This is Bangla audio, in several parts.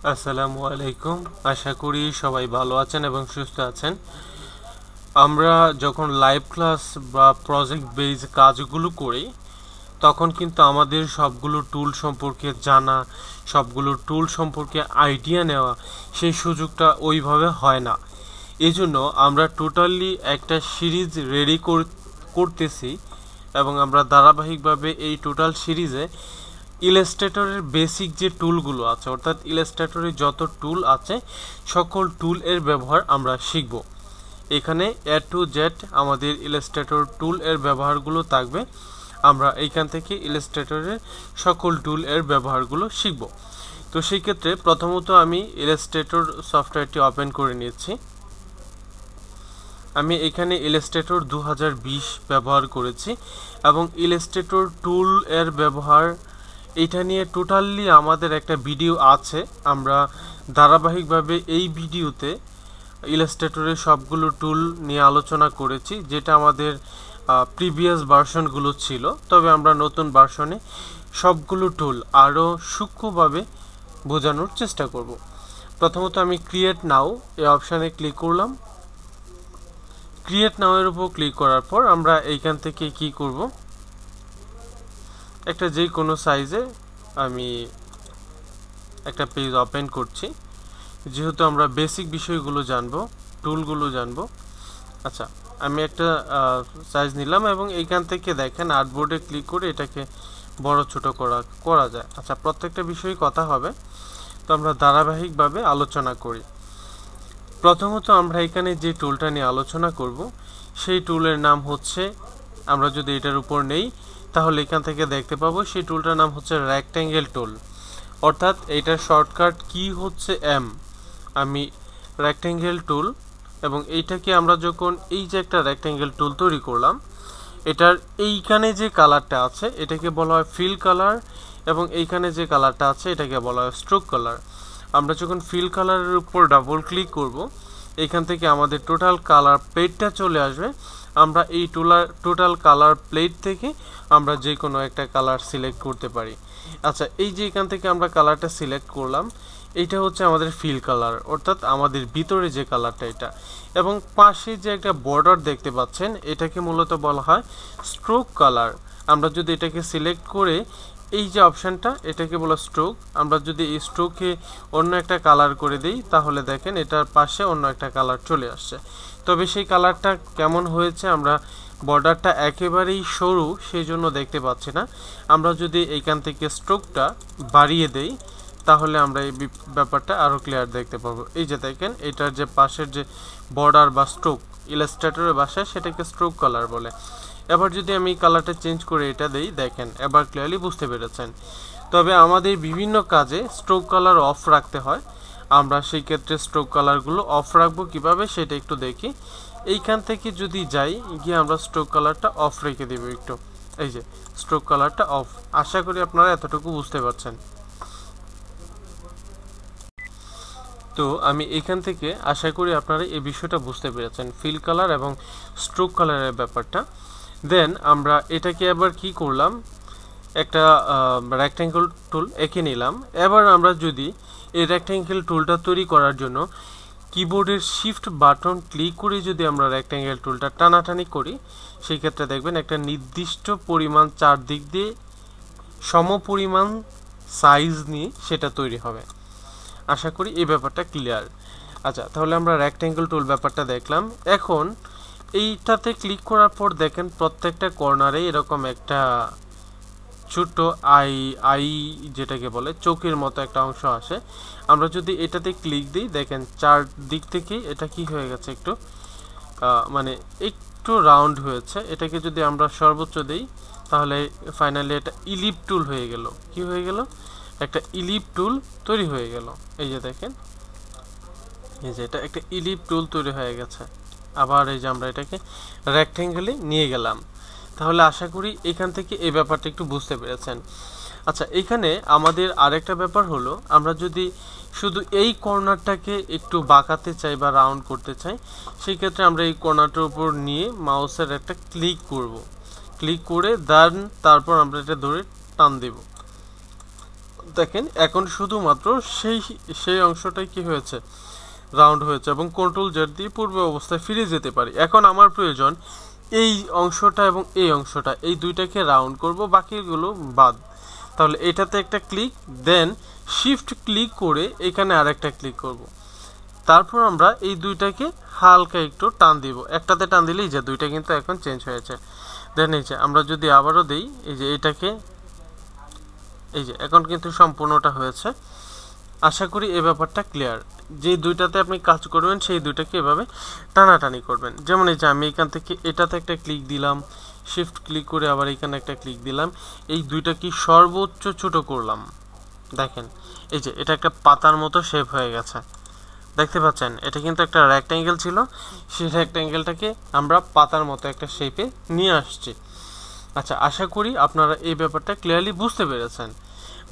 আসসালামু আলাইকুম। আশা করি সবাই ভালো আছেন এবং সুস্থ আছেন। আমরা যখন লাইভ ক্লাস বা প্রজেক্ট বেজ কাজগুলো করি তখন কিন্তু আমাদের সবগুলো টুল সম্পর্কে জানা, সবগুলো টুল সম্পর্কে আইডিয়া নেওয়া সেই সুযোগটা ওইভাবে হয় না। এজন্য আমরা টোটালি একটা সিরিজ রেডি করতেছি এবং আমরা ধারাবাহিকভাবে এই টোটাল সিরিজে ইলাস্ট্রেটরের বেসিক যে টুলগুলো আছে, অর্থাৎ ইলাস্ট্রেটরের যত টুল আছে সকল টুল এর ব্যবহার আমরা শিখব। এখানে এ টু জেড আমাদের ইলাস্ট্রেটর টুল এর ব্যবহারগুলো থাকবে। আমরা এইখান থেকে ইলাস্ট্রেটরের সকল টুল এর ব্যবহারগুলো শিখব। তো সেই ক্ষেত্রে প্রথমত আমি ইলাস্ট্রেটর সফটওয়্যারটি ওপেন করে নিয়েছি। আমি এখানে ইলাস্ট্রেটর 2020 ব্যবহার করেছি এবং ইলাস্ট্রেটর টুল এর ব্যবহার এটা নিয়ে টোটালি আমাদের একটা ভিডিও আছে। আমরা ধারাবাহিকভাবে এই ভিডিওতে ইলাস্ট্রেটরের সবগুলো টুল নিয়ে আলোচনা করেছি, যেটা আমাদের প্রিভিয়াস ভার্সনগুলো ছিল। তবে আমরা নতুন ভার্সনে সবগুলো টুল আরও সূক্ষ্মভাবে বোঝানোর চেষ্টা করব। প্রথমত আমি ক্রিয়েট নাও এই অপশানে ক্লিক করলাম। ক্রিয়েট নাও এর উপর ক্লিক করার পর আমরা এইখান থেকে কি করব, একটা যে কোনো সাইজে আমি একটা পেজ ওপেন করছি, যেহেতু আমরা বেসিক বিষয়গুলো জানবো, টুলগুলো জানবো। আচ্ছা, আমি একটা সাইজ নিলাম এবং এইখান থেকে দেখেন আর্টবোর্ডে ক্লিক করে এটাকে বড় ছোট করা যায়। আচ্ছা, প্রত্যেকটা বিষয়ে কথা হবে, তো আমরা ধারাবাহিকভাবে আলোচনা করি। প্রথমত আমরা এখানে যে টুলটা নিয়ে আলোচনা করব সেই টুলের নাম হচ্ছে, আমরা যদি এটার উপর নেই তাহলে এখান থেকে দেখতে পাবো সেই টুলটার নাম হচ্ছে রেক্ট্যাঙ্গেল টুল, অর্থাৎ এটার শর্টকাট কি হচ্ছে এম। আমি রেক্ট্যাঙ্গেল টুল, এবং এইটাকে আমরা যখন এই যে একটা রেক্ট্যাঙ্গেল টুল তৈরি করলাম, এটার এইখানে যে কালারটা আছে এটাকে বলা হয় ফিল কালার, এবং এইখানে যে কালারটা আছে এটাকে বলা হয় স্ট্রোক কালার। আমরা যখন ফিল কালারের উপর ডাবল ক্লিক করব, এখান থেকে আমাদের টোটাল কালার প্লেটটা চলে আসবে। আমরা এই টোটাল কালার প্লেট থেকে আমরা যে কোনো একটা কালার সিলেক্ট করতে পারি। আচ্ছা, এই যে এখান থেকে আমরা কালারটা সিলেক্ট করলাম, এইটা হচ্ছে আমাদের ফিল কালার, অর্থাৎ আমাদের ভিতরে যে কালারটা এটা। এবং পাশে যে একটা বর্ডার দেখতে পাচ্ছেন এটাকে মূলত বলা হয় স্ট্রোক কালার। আমরা যদি এটাকে সিলেক্ট করে এই যে অপশানটা এটাকে বলা স্ট্রোক, আমরা যদি এই স্ট্রোকে অন্য একটা কালার করে দিই তাহলে দেখেন এটার পাশে অন্য একটা কালার চলে আসছে। তবে সেই কালারটা কেমন হয়েছে, আমরা বর্ডারটা একেবারেই সরু সেই জন্য দেখতে পাচ্ছি না। আমরা যদি এইখান থেকে স্ট্রোকটা বাড়িয়ে দেই তাহলে আমরা এই ব্যাপারটা আরও ক্লিয়ার দেখতে পাবো। এই যে দেখেন এটার যে পাশের যে বর্ডার বা স্ট্রোক ইলাস্ট্রেটরের ভাষায় সেটাকে স্ট্রোক কালার বলে। এবার যদি আমি কালারটা চেঞ্জ করে এটা দেই, দেখেন এবার ক্লিয়ারলি বুঝতে পেরেছেন। তবে আমাদের বিভিন্ন কাজে স্ট্রোক কালার অফ রাখতে হয়, আমরা সেই ক্ষেত্রে স্ট্রোক কালারগুলো অফ রাখবো কিভাবে সেটা একটু দেখি। এইখান থেকে যদি যাই গিয়ে আমরা স্ট্রোক কালারটা অফ রেখে দেব একটু। এই যে স্ট্রোক কালারটা অফ, আশা করি আপনারা এতটুকু বুঝতে পারছেন। তো আমি এখান থেকে আশা করি আপনারা এই বিষয়টা বুঝতে পেরেছেন, ফিল কালার এবং স্ট্রোক কালারের ব্যাপারটা। দেন আমরা এটাকে এবার কি করলাম, একটা রেক্ট্যাঙ্গেল টুল এঁকে নিলাম। এবার আমরা যদি এই রেক্ট্যাঙ্গেল টুলটা তৈরি করার জন্য কিবোর্ডের শিফট বাটন ক্লিক করে যদি আমরা রেক্ট্যাঙ্গেল টুলটা টানাটানি করি, সেই ক্ষেত্রে দেখবেন একটা নির্দিষ্ট পরিমাণ চারদিক দিয়ে সমপরিমাণ সাইজ নিয়ে সেটা তৈরি হবে। আশা করি এই ব্যাপারটা ক্লিয়ার। আচ্ছা, তাহলে আমরা রেক্ট্যাঙ্গেল টুল ব্যাপারটা দেখলাম। এখন এইটাতে ক্লিক করার পর দেখেন প্রত্যেকটা কর্নারে এরকম একটা ছোট্ট আই যেটাকে বলে চোখের মতো একটা অংশ আসে। আমরা যদি এটাতে ক্লিক দিই দেখেন চারদিক থেকে এটা কি হয়ে গেছে, একটু মানে একটু রাউন্ড হয়েছে। এটাকে যদি আমরা সর্বোচ্চ দিই তাহলে ফাইনালি এটা ইলিপ টুল হয়ে গেল। কি হয়ে গেল, একটা ইলিপ টুল তৈরি হয়ে গেল। এই যে দেখেন, এই যে এটা একটা ইলিপ টুল তৈরি হয়ে গেছে। আবার এই যে আমরা এটাকে রেক্ট্যাঙ্গেলে নিয়ে গেলাম। তাহলে আশা করি এখান থেকে এই ব্যাপারটা একটু বুঝতে পেরেছেন। আচ্ছা, এখানে আমাদের আরেকটা ব্যাপার হলো, আমরা যদি শুধু এই কর্নারটাকে একটু বাঁকাতে চাই বা রাউন্ড করতে চাই, সেই ক্ষেত্রে আমরা এই কর্নারটার উপর নিয়ে মাউসের একটা ক্লিক করব। ক্লিক করে তারপর আমরা এটা ধরে টান দেব। দেখেন এখন শুধুমাত্র সেই অংশটাই কি হয়েছে, রাউন্ড হয়েছে, এবং কন্ট্রোল জেড দিয়ে পূর্ব অবস্থায় ফিরে যেতে পারি। এখন আমার প্রয়োজন এই অংশটা এবং এই অংশটা, এই দুইটাকে রাউন্ড করব, বাকিগুলো বাদ। তাহলে এটাতে একটা ক্লিক, দেন শিফট ক্লিক করে এখানে আরেকটা ক্লিক করব। তারপর আমরা এই দুইটাকে হালকা একটু টান দিব, একটাতে টান দিলেই যে দুইটা কিন্তু এখন চেঞ্জ হয়েছে। দেন এই যে আমরা যদি আবারও দিই, এই যে এটাকে, এই যে এখন কিন্তু সম্পূর্ণটা হয়েছে। আশা করি এই ব্যাপারটা ক্লিয়ার। যে দুইটাতে আপনি কাজ করবেন সেই দুইটাকে এভাবে টানাটানি করবেন। যেমন এই যে আমি এখান থেকে এটাতে একটা ক্লিক দিলাম, শিফট ক্লিক করে আবার এখানে একটা ক্লিক দিলাম, এই দুইটা কি সর্বোচ্চ ছোট করলাম। দেখেন এই যে এটা একটা পাতার মতো শেপ হয়ে গেছে, দেখতে পাচ্ছেন? এটা কিন্তু একটা রেক্ট্যাঙ্গেল ছিল, সেই রেক্ট্যাঙ্গেলটাকে আমরা পাতার মতো একটা শেপে নিয়ে আসছি। আচ্ছা, আশা করি আপনারা এই ব্যাপারটা ক্লিয়ারলি বুঝতে পেরেছেন।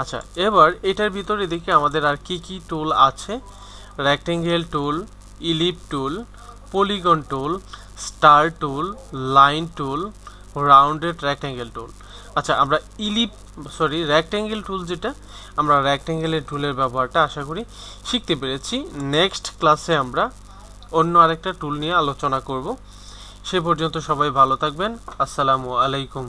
আচ্ছা, এবার এটার ভিতরে দেখি আমাদের আর কি কি টুল আছে। রেক্ট্যাঙ্গেল টুল, ইলিপ টুল, পলিগন টুল, স্টার টুল, লাইন টুল, রাউন্ডেড রেক্ট্যাঙ্গেল টুল। আচ্ছা, আমরা রেক্ট্যাঙ্গেল টুল, যেটা আমরা রেক্ট্যাঙ্গেলের টুলের ব্যবহারটা আশা করি শিখতে পেরেছি। নেক্সট ক্লাসে আমরা অন্য আরেকটা টুল নিয়ে আলোচনা করব। সে পর্যন্ত সবাই ভালো থাকবেন। আসসালামু আলাইকুম।